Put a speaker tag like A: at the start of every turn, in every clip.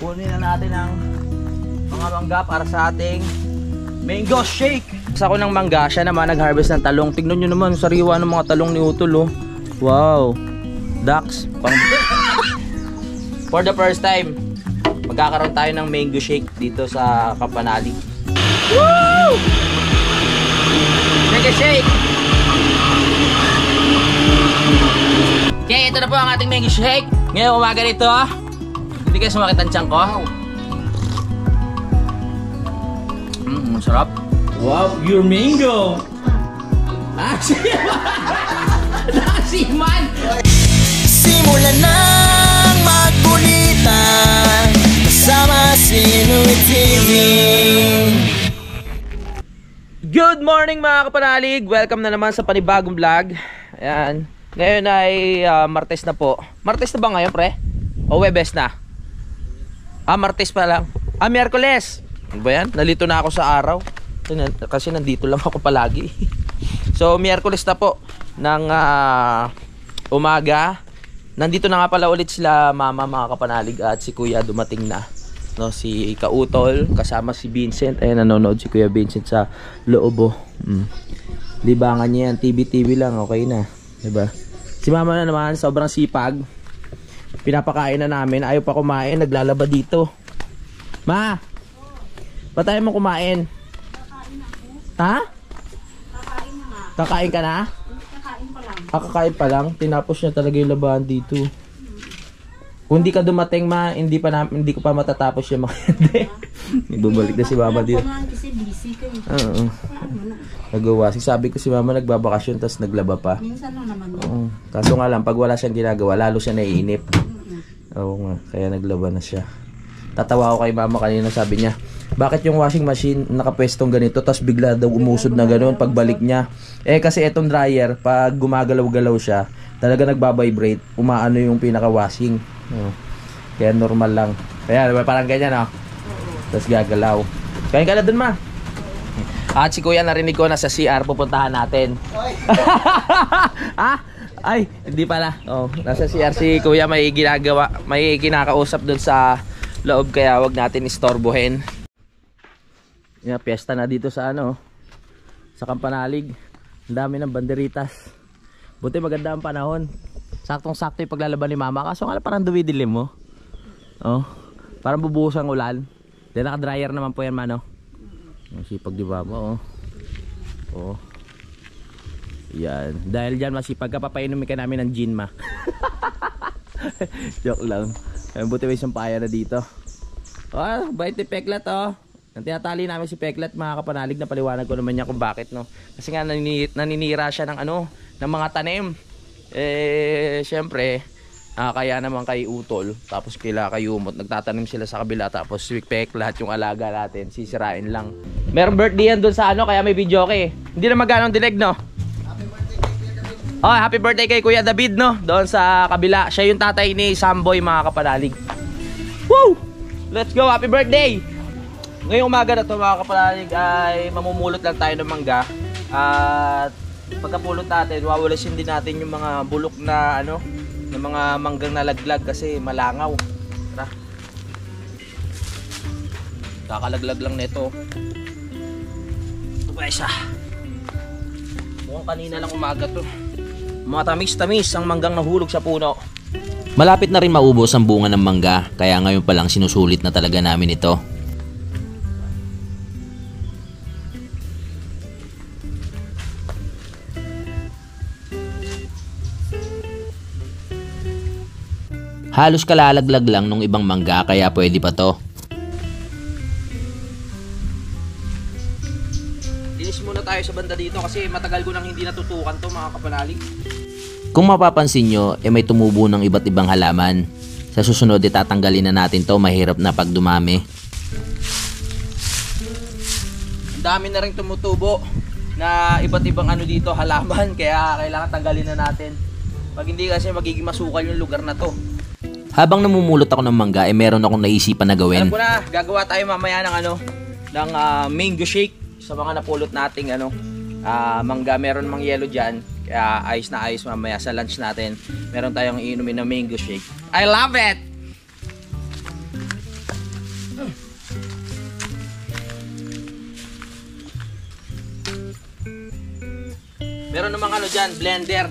A: Kunin na natin ang mga mangga para sa ating mango shake. Sa ako ng mangga, siya naman nag-harvest ng talong. Tignan nyo naman, sariwa ng mga talong ni Utol, oh. Wow. Ducks. For the first time, magkakaroon tayo ng mango shake dito sa Kampanalig. Woo! Mango shake! Okay, ito na po ang ating mango shake. Ngayong umaga nito, hindi kayo sumakit ang tiyan ko. Sarap. Wow, your mango! Nasiman!
B: Simulan ng magkulitan kasama si Nuy TV.
A: Good morning mga kapanalig! Welcome na naman sa panibagong vlog. Ayan. Ngayon ay Martes na po. Martes na ba ngayon, pre? O Webes na? Martes pa lang. Miyerkules! Ano ba yan? Nalito na ako sa araw. Kasi nandito lang ako palagi. So, Miyerkules na po ng umaga. Nandito na nga pala ulit sila mama, mga kapanalig, at si kuya dumating na. No, si Kautol kasama si Vincent. Ayan, nanonood si Kuya Vincent sa loobo. Libangan niya yan. TV lang, okay na. Diba? Si mama na naman, sobrang sipag. Pinapakain na namin. Ayaw pa kumain, naglalaba dito. Ma! Ba't tayo mo kumain?
C: Kakain ako.
A: Ha?
C: Kakain na nga.
A: Kakain ka na?
C: Kakain pa lang.
A: Kakain pa lang? Tinapos niya talaga yung labahan dito. Kung hindi ka dumating, ma, hindi ko pa matatapos yung mga hindi. Ibabalik na si mama dito.
C: Kasi busy kayo.
A: Oo. Nagawa. Sabi ko si mama nagbabakasyon tapos naglaba pa.
C: Minsan lang naman.
A: Oo. Kaso nga lang, pag wala siyang ginagawa, lalo siya naiinip. Oo nga, kaya naglaba na siya. Tatawa ako kay mama kanina, sabi niya, bakit yung washing machine nakapwestong ganito tapos bigla daw umusod na gano'n pagbalik niya? Kasi etong dryer, pag gumagalaw-galaw siya, talaga nagbabibrate, umaano yung pinaka-washing. Kaya normal lang. Kaya parang ganyan, tapos gagalaw. Kain ka na dun, ma. At si kuya narinig ko na sa CR pupuntahan natin. Ay, hindi pala. Nasa CR si kuya, may ginagawa, may kinakausap dun sa loob, kaya wag natin istorbohin. Piyesta na dito sa sa Kampanalig. Ang dami ng banderitas. Buti maganda ang panahon. Saktong-sakto yung paglalaban ni mama. Kaso nga parang dumidilim mo. Parang bubuhos ang ulan. Then naka-dryer naman po yan, mano. Sipag di ba mo? Yan. Dahil dyan masipag ka, papainumin ka namin ng gin, ma. Joke lang. Buti may isang paya na dito. Bait ni Peklat, Ang tinatali namin si Peklat, mga kapanalig, na paliwanag ko naman niya kung bakit, Kasi nga naninira siya ng ng mga tanim. Syempre, kaya naman kay Utol, tapos kila Kayumot, nagtatanim sila sa kabila, tapos si Peklat yung alaga natin, sisirain lang. Merong birthday yan doon sa kaya may video okay. Hindi na magano'ng dileg, no? Happy birthday kay Kuya David, no? Doon sa kabila. Siya yung tatay ni Samboy, mga kapanalig. Woo! Let's go! Happy birthday! Ngayong umaga na to, mga kapanalig, ay mamumulot lang tayo ng mangga. At pagkapulot natin, wawalasin din natin yung mga bulok na ng mga manggang nalaglag kasi malangaw. Tara. Kakalaglag lang nito. Ito ba isa? Mukhang kanina lang umaga to. Mga tamis-tamis ang manggang nahulog sa puno.
D: Malapit na rin maubos ang bunga ng mangga, kaya ngayon pa lang sinusulit na talaga namin ito. Halos kalalaglag lang nung ibang mangga, kaya pwede pa to.
A: Linis muna tayo sa banda dito kasi matagal ko nang hindi natutukan to, mga kapanalig.
D: Kung mapapansin nyo, may tumubo ng iba't ibang halaman. Sa susunod, tatanggalin na natin to, mahirap na pag dumami.
A: Ang dami na rin tumutubo na iba't ibang dito, halaman, kaya kailangan tanggalin na natin. Pag hindi kasi magiging masukal yung lugar na to.
D: Habang namumulot ako ng mangga, meron akong naisipan na gawin.
A: Alam ko na, gagawa tayo mamaya ng mango shake sa mga napulot nating mangga. Meron mang yellow dyan, kaya ayos na ayos mamaya sa lunch natin. Meron tayong iinumin na mango shake. I love it! Meron namang ano dyan, blender.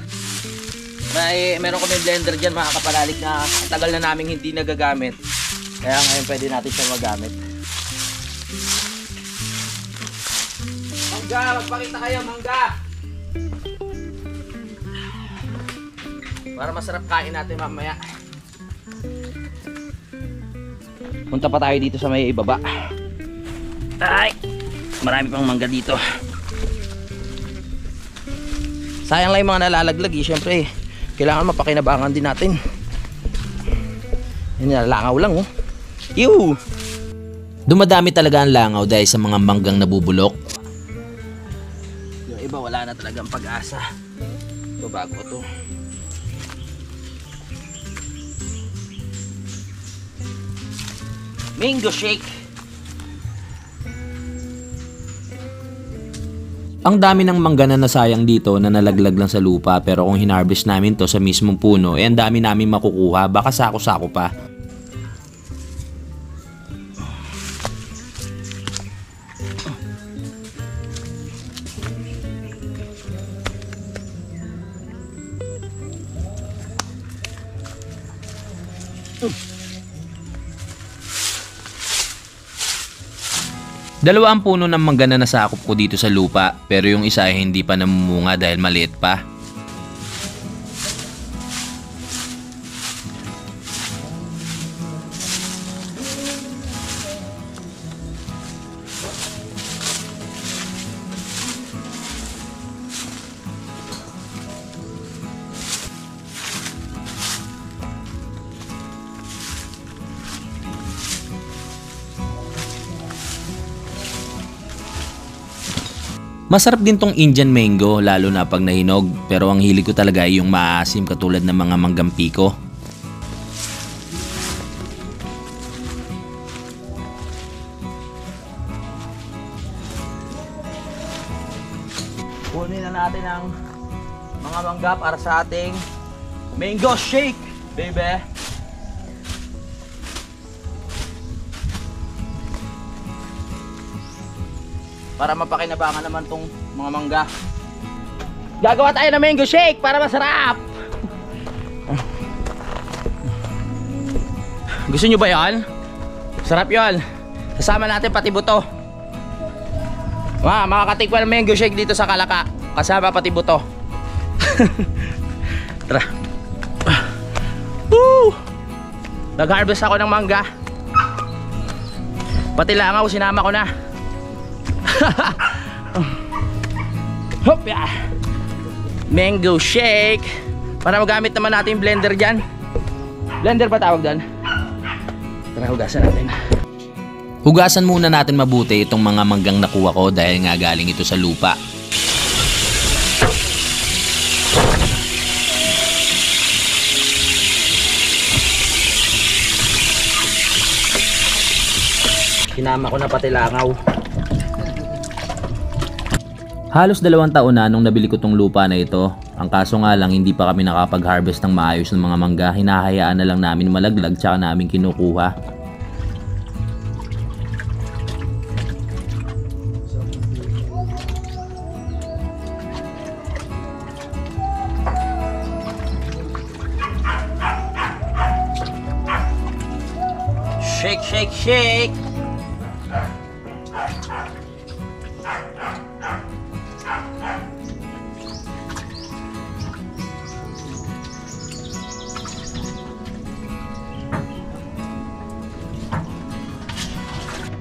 A: Meron kami blender dyan mga kapalalig na ang tagal na namin hindi nagagamit. Kaya ngayon pwede natin siya magamit. Mangga, magpakita kayo, mangga! Para masarap kain natin mamaya. Punta pa tayo dito sa may ibaba. Ay! Marami pang mangga dito. Sayang lang yung mga nalalaglag eh. Siyempre, kailangan mapakinabangan din natin. Yan, nalangaw lang oh. Ew!
D: Dumadami talaga ang langaw dahil sa mga manggang nabubulok.
A: Yung iba wala na talagang pag-asa. Ito bago to. Mango shake.
D: Ang dami ng mangga na nasayang dito na nalaglag lang sa lupa, pero kung hinarvest namin to sa mismong puno, ang dami namin makukuha, baka sako-sako pa. Dalawa ang puno ng mangga na nasakop ko dito sa lupa, pero yung isa ay hindi pa namumunga dahil maliit pa. Masarap din tong Indian mango lalo na pag nahinog, pero ang hilig ko talaga ay yung maasim katulad ng mga manggang piko.
A: Kunin na natin ang mga mangga para sa ating mango shake, baby. Para mapakinabangan naman tong mga mangga. Gagawa tayo ng mango shake para masarap. Gusto nyo ba yan? Sarap yan. Kasama natin pati buto. Makakatikwa ng mango shake dito sa Kalaka. Kasama pati buto. Tara. Woo! Nag-harvest ako ng mangga. Pati langaw sinama ko na. Hop, yeah. Mango shake. Para magamit naman natin yung blender dyan. Blender ba tawag doon? Tara, hugasan natin.
D: Hugasan muna natin mabuti itong mga manggang nakuha ko dahil nga galing ito sa lupa.
A: Sinama ko na pati langaw.
D: Halos 2 taon na nung nabili ko tong lupa na ito. Ang kaso nga lang hindi pa kami nakapag-harvest ng maayos ng mga mangga. Hinahayaan na lang namin malaglag tsaka namin kinukuha.
A: Shake, shake, shake.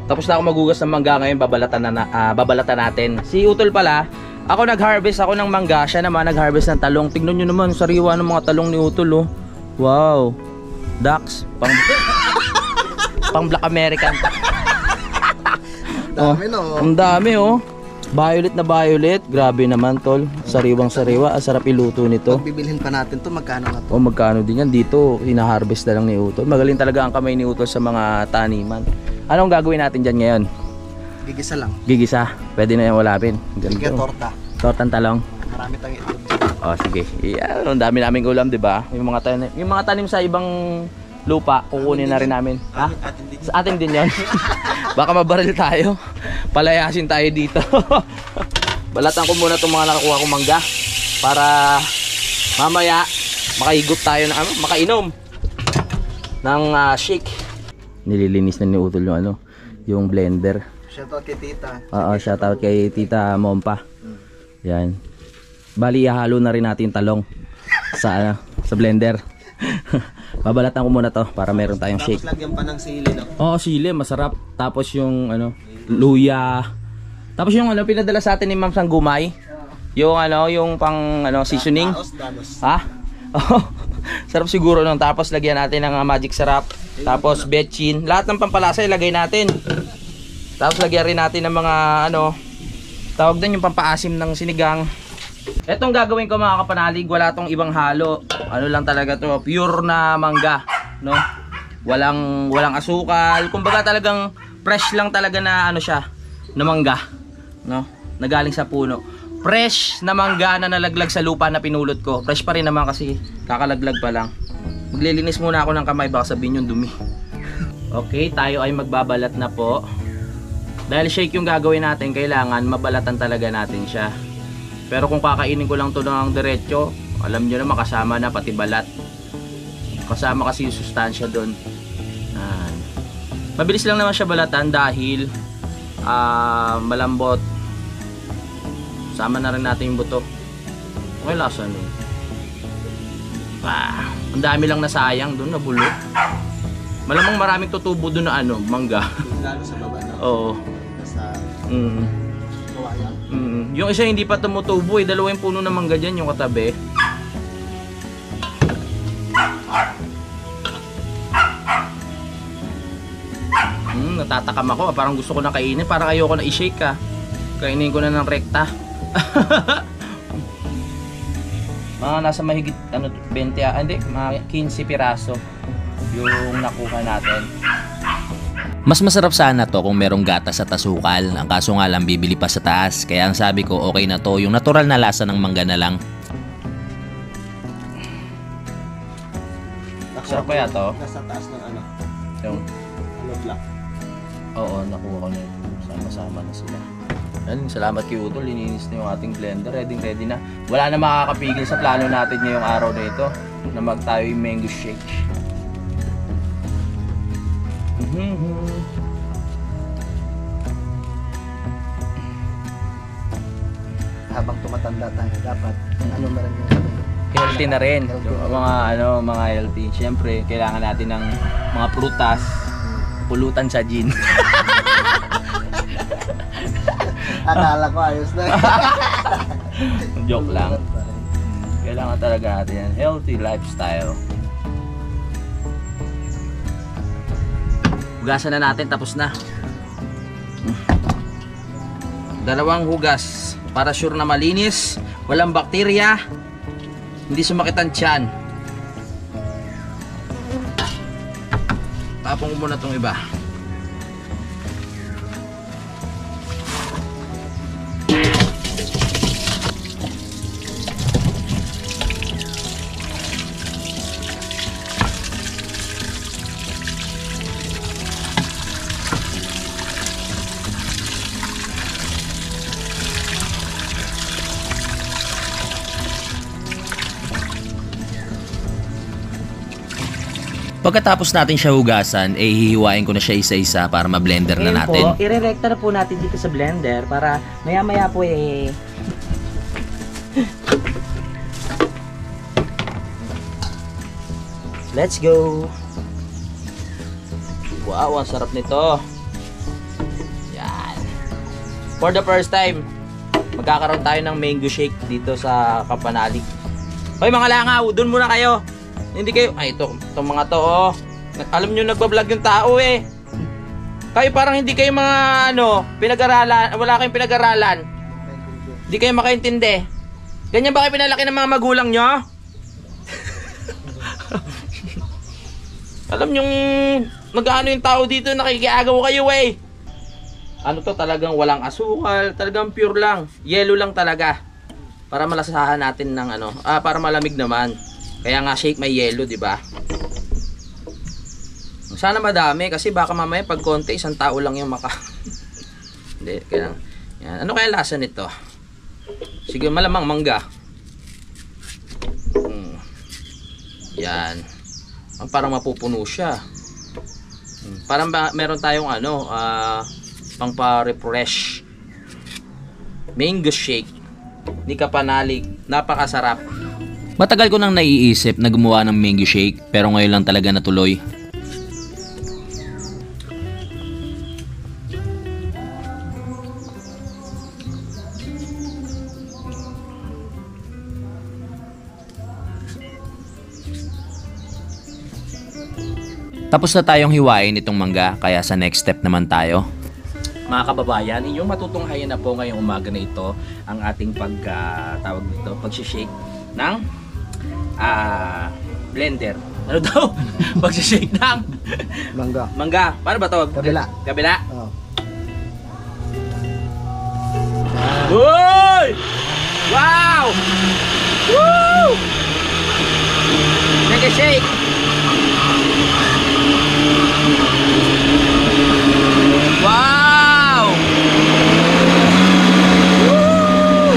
A: Tapos na ako maghugas ng mangga ngayon, babalatan natin. Si Utol pala, ako nag-harvest ako ng mangga, siya naman nag-harvest ng talong. Tignan nyo naman, sariwa ng mga talong ni Utol oh. Wow. Ducks, pang Black American.
B: Dami no.
A: Ang dami oh. Violet na violet, grabe naman tol. Sariwang sariwa, ang sarap iluto nito.
B: Pag bibilhin pa natin to, magkano na to?
A: Oh, magkano din yan dito, hina-harvest na lang ni Utol. Magaling talaga ang kamay ni Utol sa mga taniman. Anong gagawin natin dyan ngayon?
B: Gigisa lang.
A: Gigisa. Pwede na yung walapin.
B: Sige, torta.
A: Tortang talong.
B: Marami tayong itlog.
A: Oh, sige. Yeah, ang dami naming ulam, 'di ba? Yung mga tanim sa ibang lupa, kukunin na rin namin. Ha? Sa atin din 'yon. Baka mabaril tayo. Palayasin tayo dito. Balatan ko muna 'tong mga nakukuha kong mangga. para mamaya makaigot tayo ng makainom ng shake. Nililinis na ni Utol yung yung blender.
B: Shoutout kay tita.
A: Oo, shoutout kay Tita Mompa. Yan. Bali, ihalo na rin natin talong sa blender. Babalatan ko muna to para meron tayong shake.
B: Tapos lagyan pa ng sili, no?
A: Oo, sili, masarap. Tapos yung luya. Tapos yung pinadala sa atin ni Ma'am Sanggumay. Yung yung pang seasoning.
B: Danos.
A: Ha? Oh, sarap siguro nung. Tapos lagyan natin ng magic sarap. Tapos betchin. Lahat ng pampalasa ilagay natin. Tapos lagyan rin natin ng mga tawag doon yung pampaasim ng sinigang. Etong gagawin ko mga kapanalig, wala tong ibang halo. Ano lang talaga to, pure na mangga, no? Walang asukal. Kumbaga talagang fresh lang talaga na siya, na mangga, no? Nagaling sa puno. Fresh na mangga na nalaglag sa lupa na pinulot ko. Fresh pa rin naman kasi kakalaglag pa lang. Maglilinis muna ako ng kamay, baka sabihin yung dumi. Okay, tayo ay magbabalat na po. Dahil shake yung gagawin natin, kailangan mabalatan talaga natin siya. Pero kung kakainin ko lang to ng diretso, alam nyo naman kasama na pati balat. Kasama kasi yung sustansya doon. Mabilis lang naman siya balatan dahil malambot. Sama na rin natin yung buto. Okay, lasa nun. Ang dami lang nasayang doon, nabulok. Malamang maraming tutubo doon na mangga.
B: Lalo sa baba na.
A: Oo.
B: Nasa kawayan.
A: Yung isa hindi pa tumutubo dalawa yung puno ng mangga dyan, yung katabi. Natatakam ako, parang gusto ko na kainin, parang ayoko na i-shake kainin ko na ng rekta. Mga nasa mahigit 20, hindi, mga 15 piraso yung nakuha natin.
D: Mas masarap sana to kung merong gatas at asukal. Ang kaso nga lang bibili pa sa taas. Kaya ang sabi ko okay na to, yung natural na lasa ng mangga na lang.
A: Sarap kaya to?
B: Nasa taas ng
A: Yung
B: block.
A: oo, nakuha ko na yun. Sama-sama na sila. Yan, salamat kay Utol, lininis na yung ating blender. Ready na. Wala na makakapigil sa plano natin ngayong araw na ito na magtayo yung mango shake.
B: Habang tumatanda tayo, dapat na rin yung
A: Healthy na rin. Mga healthy. Siyempre, kailangan natin ng mga prutas, pulutan sa gin.
B: akala ko ayos na.
A: Joke lang. Kailangan talaga natin yan. Healthy lifestyle. Hugasan na natin, tapos na. 2 hugas para sure na malinis, walang bakterya, hindi sumakit ang tiyan. Tapong ko muna itong iba.
D: Pagkatapos natin siya hugasan, hihiwain ko na siya isa-isa para ma-blender na natin.
A: Po, irerekta na po natin dito sa blender para maya-maya po Let's go! Wow, ang sarap nito. Yan. For the first time, magkakaroon tayo ng mango shake dito sa Kapanalig. Hoy mga langaw, doon muna kayo. Hindi kayo, itong mga to alam nyo nagbablog yung tao Kayo parang hindi kayo mga pinag-aralan, wala kayong pinag-aralan. Hindi kayo makaintindi. Ganyan ba kayo pinalaki ng mga magulang nyo? Alam nyong mag-ano yung tao dito, nakikiagaw kayo to, talagang walang asukal, talagang pure lang. Yellow lang talaga. Para malasahan natin ng para malamig naman. Kaya nga shake may yellow, di ba? Sana madami kasi baka mamaya pag konti isang tao lang yung Hindi, kaya yan. Ano kaya lasa nito? Sige, malamang mangga. Yan. Parang mapupuno siya. Parang meron tayong pang pa-refresh. Mango shake ni Kapanalig. Napakasarap.
D: Matagal ko nang naiisip na gumawa ng mango shake pero ngayon lang talaga natuloy. Tapos na tayong hiwain itong mangga kaya sa next step naman tayo.
A: Mga kababayan, inyong matutunghayan na po ngayong umaga na ito ang ating pag-shake ng blender. Ano daw? Pag-shake ng mangga. Paano ba tawag? Kabila.
B: Oh.
A: Uy! Wow! Woo! Mega shake! Wow! Woo!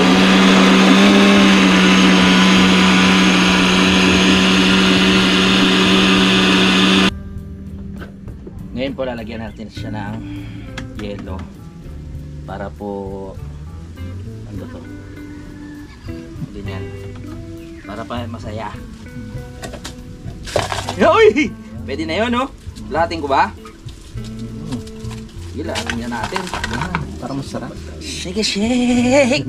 A: Ngayon po lalagyan natin siya ng yelo para po ano to? Ganyan. Para pa masaya. Uy! Pwede na 'yon, no? Lahatin ko ba? Sige, lahatin niya natin.
B: Para masarap.
A: Shake, shake!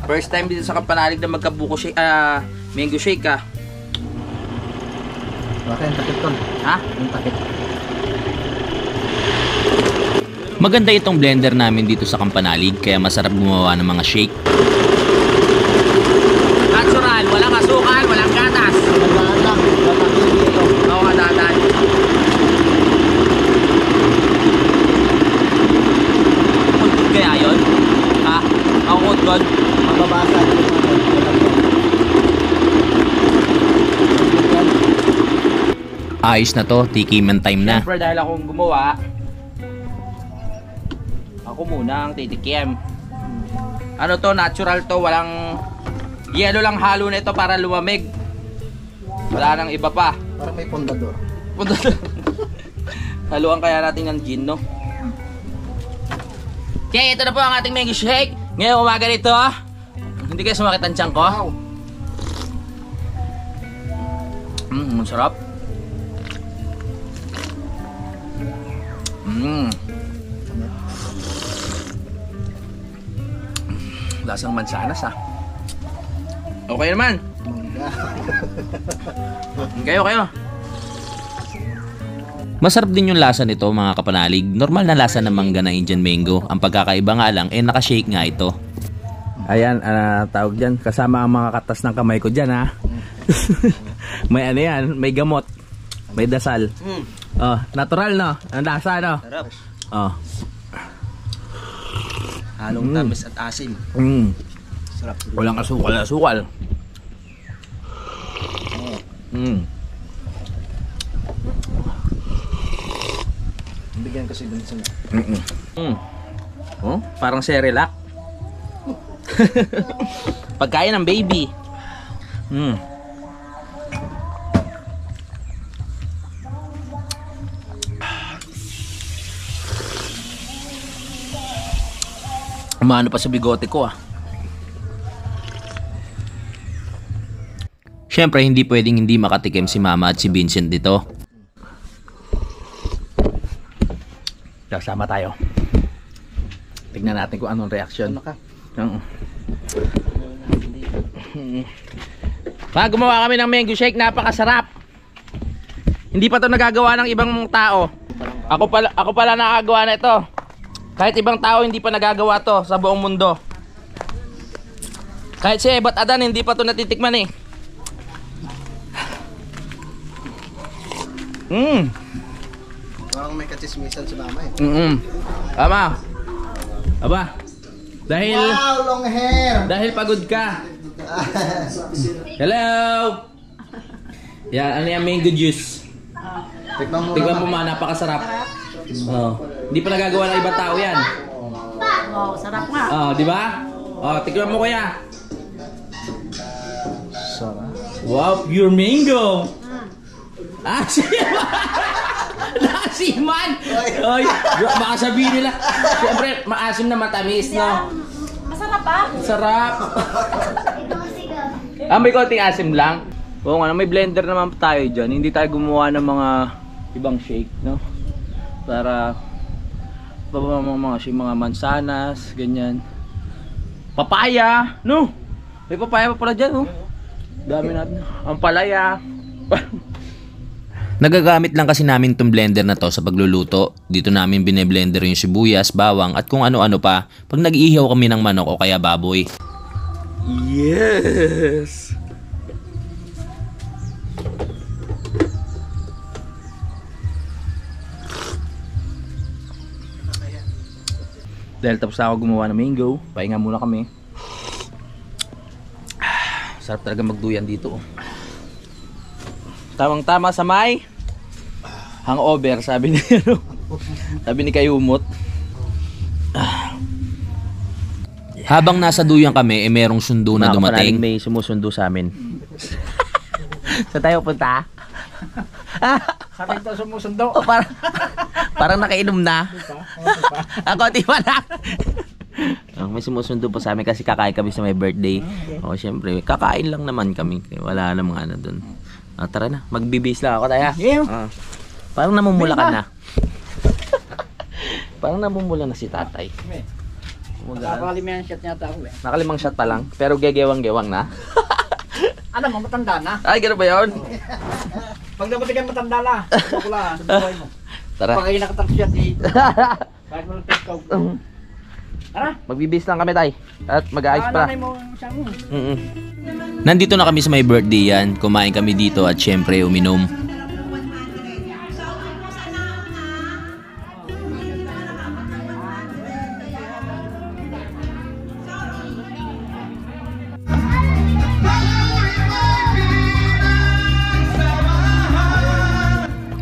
A: First time dito sa Kapanalig na magkabuko shake, mango shake ah.
B: Okay, yung takip tol.
A: Ha?
B: Yung takip.
D: Maganda itong blender namin dito sa Kapanalig kaya masarap gumawa ng mga shake.
A: Natural, walang asukal, walang gatas.
B: Magdaan lang. Tatapin dito.
A: Oo nga, dadan. Kungkod kaya yun? Ha? Makukudkod?
B: Mababasa.
D: Ayos na to, tikiman time na.
A: Siyempre dahil akong gumawa, ako muna ang titikim. Ano to, natural to, walang yelo lang halo na ito para lumamig. Wala nang iba pa.
B: Parang may pondador.
A: Haluan kaya natin ng gin, no? Okay, ito na po ang ating mango shake. Ngayong umaga nito, hindi kayo sumakit ang tiyan ko.
B: Wow.
A: Ang sarap. Lasang mansanas ah. Okay naman.
B: Mangga.
A: Kayo.
D: Masarap din yung lasa nito mga Kapanalig. Normal na lasa ng mangga na Indian mango. Ang pagkakaiba nga lang, nakashake nga ito.
A: Ayan, tawag dyan. Kasama ang mga katas ng kamay ko dyan ha. May ano yan, may gamot. May dasal. Oh, natural no? Ang lasa no?
B: Sarap.
A: Oh.
B: Halong tamis at asim. Sarap.
A: Walang asukal.
B: Bigyan kasi dun sa
A: Oh, parang Cerelac. Pagkain ng baby. Umano pa sa bigote ko ah.
D: Siyempre, hindi pwedeng hindi makatikim si Mama at si Vincent dito.
A: Kasama tayo. Tignan natin kung anong reaction.
B: Ano ka?
A: Gumawa kami ng mango shake, napakasarap. Hindi pa 'to nagagawa ng ibang tao. Ako pala nakagawa na ito. Kahit ibang tao hindi pa nagagawa 'to sa buong mundo. Kahit si Ebat Adan hindi pa 'to natitikman eh.
B: Parang may katsismisan si mama eh.
A: Tama. Aba. Dahil
B: Wow, long hair!
A: dahil pagod ka. Hello. Yan, ano yan, mango juice.
B: Tikman mo
A: Tignan
B: naman.
A: mo napakasarap. Oh. Hindi pa nagagawa ng ibang tao yan.
C: Wow, sarap nga.
A: Oh, di ba? Oh, tignan mo kuya. Wow, pure mango. Asim. Nasiman. Oy, baka sabihin nila. Siyempre, maasim na matamis, no?
C: Masarap ah.
A: Sarap. May konting asim lang. Oo nga, may blender naman tayo dyan. Hindi tayo gumawa ng mga ibang shake, no? Para mga mansanas, ganyan. Papaya, no? May papaya pa pala dyan, no? Dami natin. Ang palaya.
D: Nagagamit lang kasi namin tong blender na to sa pagluluto. Dito namin bine-blender yung sibuyas, bawang at kung ano-ano pa pag nag-iihaw kami ng manok o kaya baboy.
A: Yes! Dahil tapos na ako gumawa ng mango, pahinga muna kami. Sarap talaga magduyan dito. Tamang-tama sa may hangover, sabi ni sabi ni Kayumot.
D: Habang nasa duyan kami, merong sundo na dumating.
A: May sumusundo sa amin. Saan tayo punta?
B: Sa akin ito sumusundo.
A: Parang nakainom na. Ako, di ba lang? May sumusundo pa sa amin kasi kakain kami sa may birthday. O, syempre, kakain lang naman kami. Wala namang ano dun. Tara na, magbibis lang ako tayo. Parang namumula ka na. Parang namumula na si tatay.
B: Nakakalimang shot niya ako eh.
A: Nakalimang shot pa lang, pero gegewang-gewang na.
B: Ano mo, matanda na.
A: Ay, gano'n ba yun?
B: Pag nabuti kayo matanda na, bakula sa buhay mo.
A: Tara.
B: Pag kayo nakatak shot eh. Kahit mo lang ikaw. Tara.
A: Magbibis lang kami tay. At mag-aayos pa.
B: Nanay mo siya mo.
D: Nandito na kami sa may birthday yan. Kumain kami dito at syempre uminom.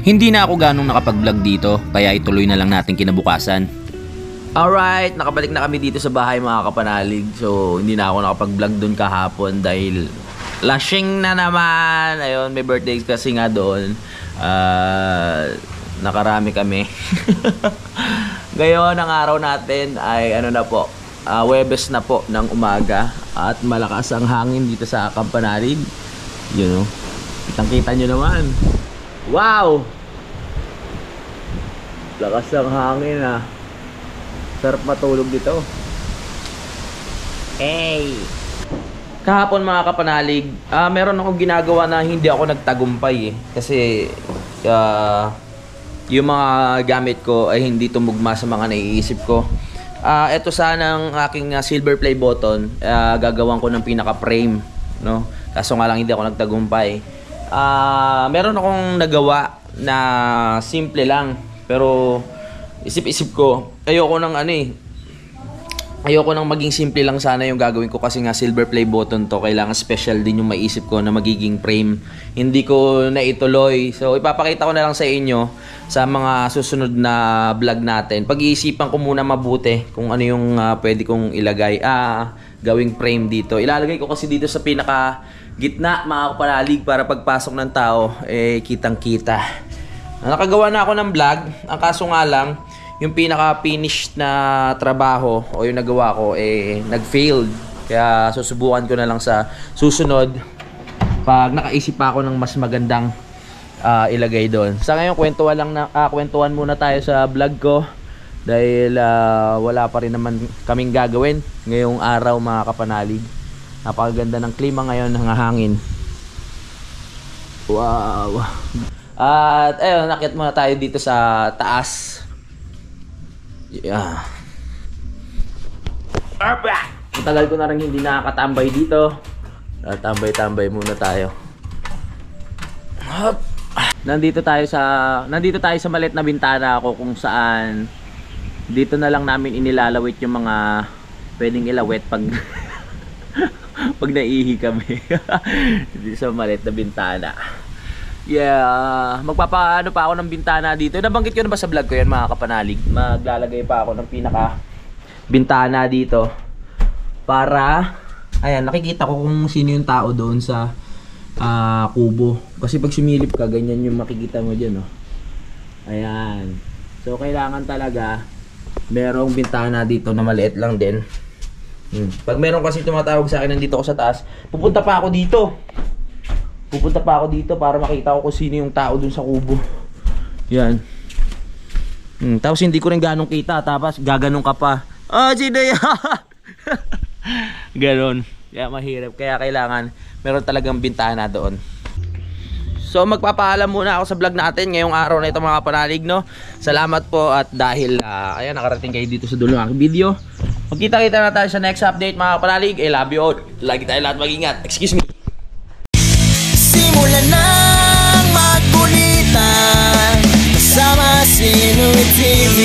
D: Hindi na ako ganong nakapag-vlog dito, kaya ituloy na lang natin kinabukasan.
A: Alright, nakabalik na kami dito sa bahay mga kapanalig. So, hindi na ako nakapag-vlog doon kahapon dahil lashing na naman. Ayun, may birthday kasi nga doon. Nakarami kami. Ngayon, ang araw natin ay ano na po, Huwebes na po ng umaga. At malakas ang hangin dito sa Kampanalig. Yun o. Kitang-kita nyo naman. Wow! Lakas ng hangin ah. Sarap matulog dito. Hey! Kahapon mga kapanalig, meron akong ginagawa na hindi ako nagtagumpay eh. Kasi yung mga gamit ko ay hindi tumugma sa mga naiisip ko. Ito sana ang aking silver play button. Gagawan ko ng pinaka-frame, no? Kaso nga lang hindi ako nagtagumpay. Meron akong nagawa na simple lang, pero isip-isip ko ayoko nang maging simple lang sana yung gagawin ko kasi nga silver play button to, kailangan special din yung maisip ko na magiging frame. Hindi ko na ituloy, so ipapakita ko na lang sa inyo sa mga susunod na vlog natin. Pag-iisipan ko muna mabuti kung ano yung pwede kong ilagay gawing frame dito. Ilalagay ko kasi dito sa pinaka gitna mga kapanalig para pagpasok ng tao kitang-kita. Nakagawa na ako ng vlog. Ang kaso nga lang, yung pinaka-finished na trabaho o yung nagawa ko nag-failed. Kaya susubukan ko na lang sa susunod pag nakaisip pa ako ng mas magandang ilagay doon. Sa ngayon, kwentuhan muna tayo sa vlog ko dahil wala pa rin naman kaming gagawin ngayong araw mga kapanalig. Napakaganda ng klima ngayon, ng hangin. Wow. At ayun, nakit muna tayo dito sa taas. Yeah. Matagal ko na rin hindi nakakatambay dito. Tambay-tambay muna tayo. Nandito tayo sa maliit na bintana ako kung saan dito na lang namin inilalawit yung mga pwedeng ilawit pag pag naihi kami. Dito sa maliit na bintana. Yeah, magpapaano pa ako ng bintana dito. Nabanggit ko na ba sa vlog ko yan mga kapanalig? Maglalagay pa ako ng pinaka bintana dito para ayan, nakikita ko kung sino yung tao doon sa kubo. Kasi pag sumilip ka, ganyan yung makikita mo dyan, oh. Ayan. So, kailangan talaga merong bintana dito na maliit lang din. Pag meron kasi tumatawag sa akin nandito ako sa taas, pupunta pa ako dito. Pupunta pa ako dito para makita ko kung sino yung tao dun sa kubo. Yan. Tapos hindi ko rin ganong kita. Tapos gaganong ka pa. Sino yan? Ganon. Kaya mahirap. Kaya kailangan meron talagang bintana doon. So magpapaalam muna ako sa vlog natin ngayong araw na ito mga kapanalig, no? Salamat po at dahil ayan, nakarating kayo dito sa dulo ng aking video. Magkita-kita na tayo sa next update mga kapanalig. I love you all. Lagi tayo lahat mag-ingat. Excuse me.
E: Simulan ng magkulitan kasama si Nuit TV.